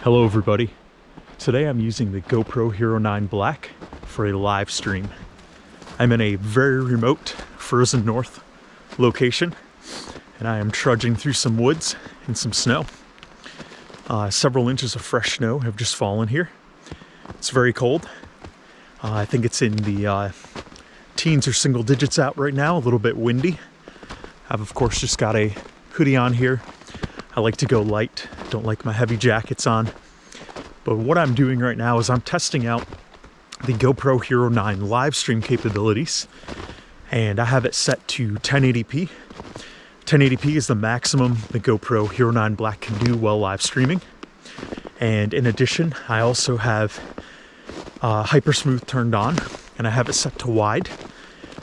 Hello everybody. Today I'm using the GoPro Hero 9 Black for a live stream. I'm in a very remote frozen north location and I am trudging through some woods and some snow. Several inches of fresh snow have just fallen here. It's very cold. I think it's in the teens or single digits out right now, a little bit windy. I've of course just got a hoodie on here. I like to go light, don't like my heavy jackets on. But what I'm doing right now is I'm testing out the GoPro Hero 9 live stream capabilities, and I have it set to 1080p. 1080p is the maximum the GoPro Hero 9 Black can do while live streaming. And in addition, I also have Hypersmooth turned on, and I have it set to wide.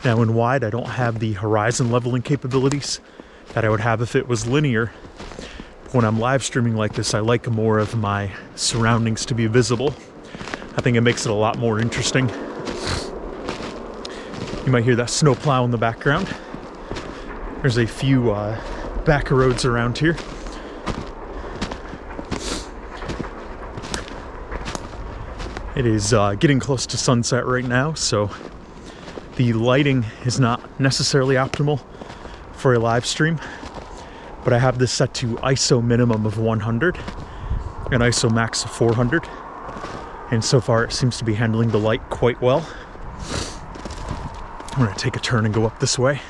Now in wide, I don't have the horizon leveling capabilities that I would have if it was linear. When I'm live streaming like this, I like more of my surroundings to be visible. I think it makes it a lot more interesting. You might hear that snow plow in the background. There's a few back roads around here. It is getting close to sunset right now, so the lighting is not necessarily optimal for a live stream. But I have this set to ISO minimum of 100 and ISO max of 400. And so far it seems to be handling the light quite well. I'm gonna take a turn and go up this way.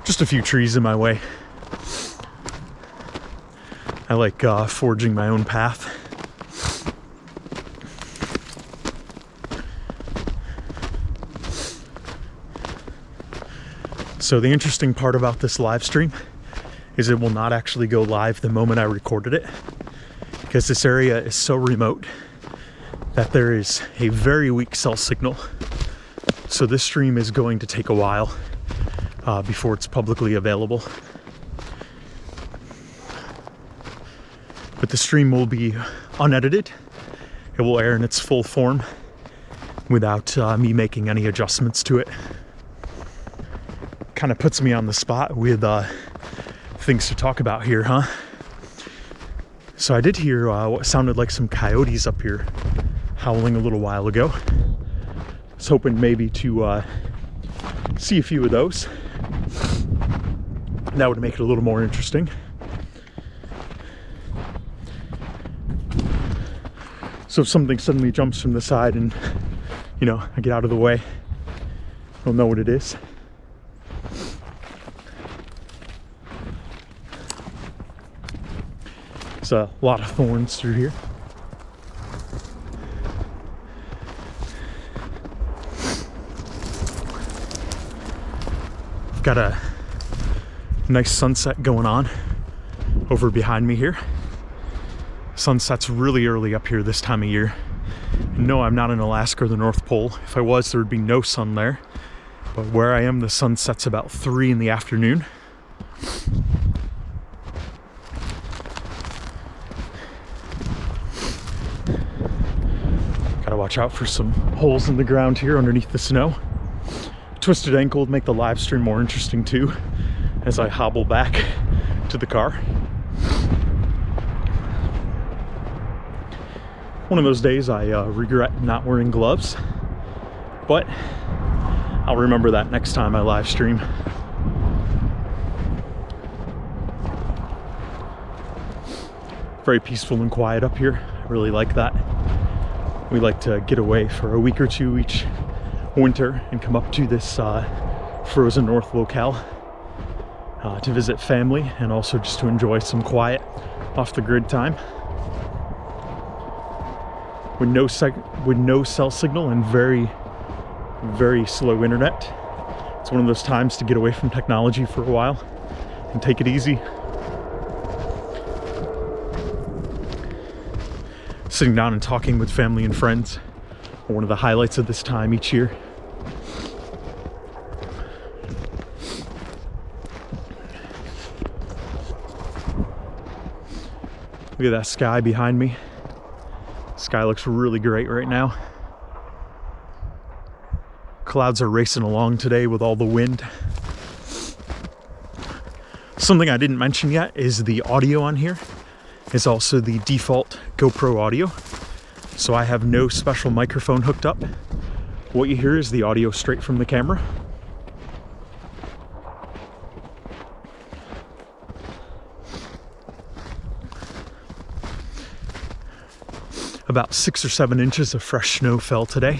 Just a few trees in my way. I like forging my own path. So the interesting part about this live stream is it will not actually go live the moment I recorded it, because this area is so remote that there is a very weak cell signal. So this stream is going to take a while before it's publicly available. But the stream will be unedited. It will air in its full form without me making any adjustments to it. Kind of puts me on the spot with things to talk about here, huh? So I did hear what sounded like some coyotes up here howling a little while ago. I was hoping maybe to see a few of those. That would make it a little more interesting. So if something suddenly jumps from the side and, you know, I get out of the way, I'll know what it is. There's a lot of thorns through here. I've got a nice sunset going on over behind me here. Sunset's really early up here this time of year. And no, I'm not in Alaska or the North Pole. If I was, there would be no sun there. But where I am, the sun sets about 3 in the afternoon. Gotta watch out for some holes in the ground here underneath the snow. Twisted ankle would make the live stream more interesting too, as I hobble back to the car. One of those days I regret not wearing gloves, but I'll remember that next time I live stream. Very peaceful and quiet up here. I really like that. We like to get away for a week or two each winter and come up to this frozen north locale to visit family and also just to enjoy some quiet off the grid time. With no cell signal and very, very slow internet. It's one of those times to get away from technology for a while and take it easy. Sitting down and talking with family and friends are one of the highlights of this time each year. Look at that sky behind me. The sky looks really great right now. Clouds are racing along today with all the wind. Something I didn't mention yet is the audio on here. is also the default GoPro audio. So I have no special microphone hooked up. What you hear is the audio straight from the camera. About 6 or 7 inches of fresh snow fell today.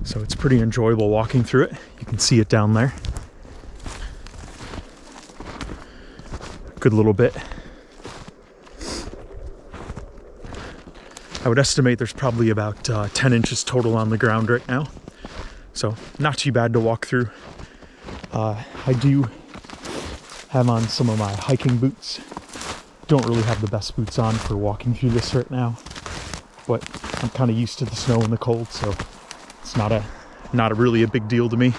So it's pretty enjoyable walking through it. You can see it down there. Good little bit. I would estimate there's probably about 10 inches total on the ground right now. So not too bad to walk through. I do have on some of my hiking boots. Don't really have the best boots on for walking through this right now, but I'm kind of used to the snow and the cold, so it's not really a big deal to me.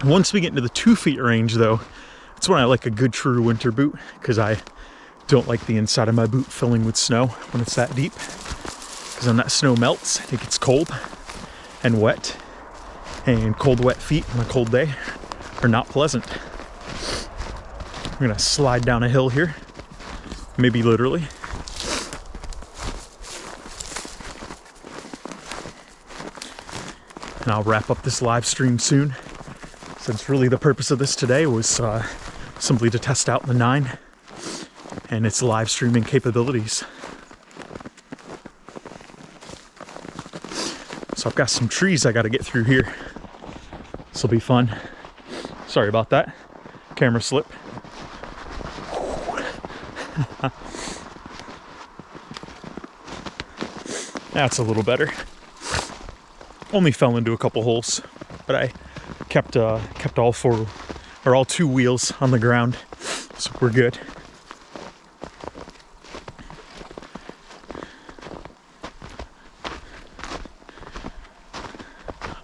Once we get into the 2 feet range though, that's when I like a good true winter boot, because I don't like the inside of my boot filling with snow when it's that deep, because when that snow melts, it gets cold and wet, and cold wet feet on a cold day are not pleasant. We're gonna slide down a hill here, maybe literally. And I'll wrap up this live stream soon, since really the purpose of this today was simply to test out the 9 and its live streaming capabilities. So I've got some trees I gotta get through here. This will be fun. Sorry about that. Camera slip. That's a little better. Only fell into a couple holes, but I kept all 2 wheels on the ground, so we're good.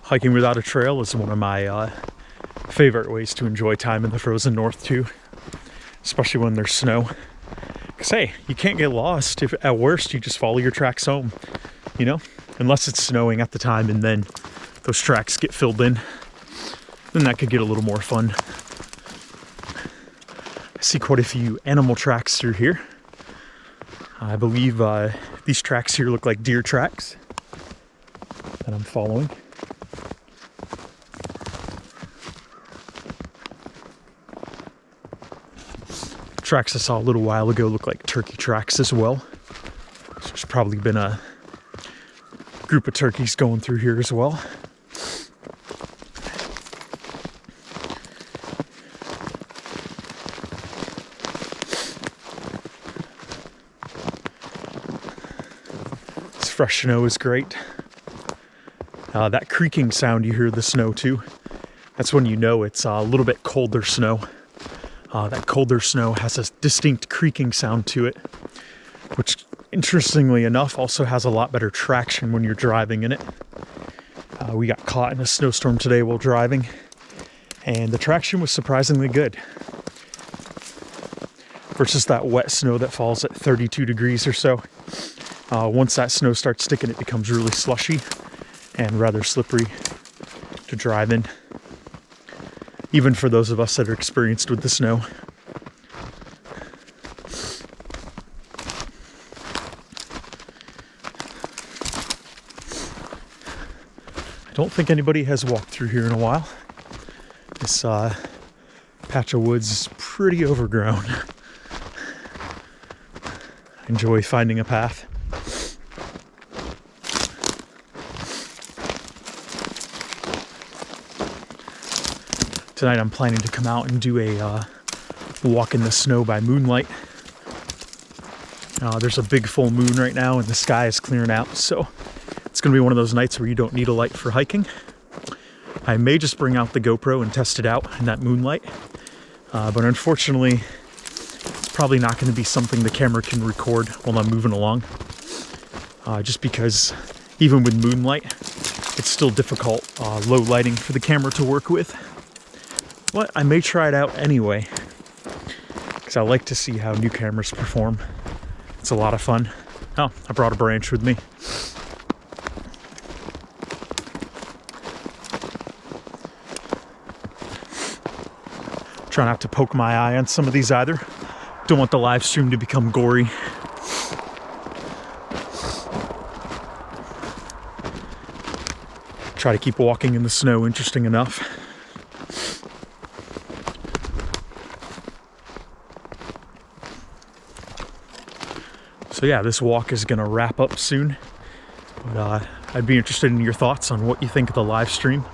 Hiking without a trail is one of my favorite ways to enjoy time in the frozen north too, especially when there's snow. Because hey, you can't get lost. If at worst you just follow your tracks home, you know, unless it's snowing at the time and then those tracks get filled in, then that could get a little more fun. I see quite a few animal tracks through here. I believe these tracks here look like deer tracks that I'm following. Tracks I saw a little while ago look like turkey tracks as well. So there's probably been a group of turkeys going through here as well. This fresh snow is great. That creaking sound you hear in the snow too, that's when you know it's a little bit colder snow. That colder snow has a distinct creaking sound to it, which interestingly enough also has a lot better traction when you're driving in it. We got caught in a snowstorm today while driving, and the traction was surprisingly good. Versus that wet snow that falls at 32 degrees or so. Once that snow starts sticking, it becomes really slushy and rather slippery to drive in, even for those of us that are experienced with the snow. I don't think anybody has walked through here in a while. This patch of woods is pretty overgrown. I enjoy finding a path. Tonight I'm planning to come out and do a walk in the snow by moonlight. There's a big full moon right now and the sky is clearing out, so it's going to be one of those nights where you don't need a light for hiking. I may just bring out the GoPro and test it out in that moonlight, but unfortunately it's probably not going to be something the camera can record while I'm moving along, just because even with moonlight it's still difficult, low lighting for the camera to work with. But I may try it out anyway, because I like to see how new cameras perform. It's a lot of fun. Oh, I brought a branch with me. Try not to poke my eye on some of these either. Don't want the live stream to become gory. Try to keep walking in the snow interesting enough. So yeah, this walk is gonna wrap up soon. But I'd be interested in your thoughts on what you think of the live stream.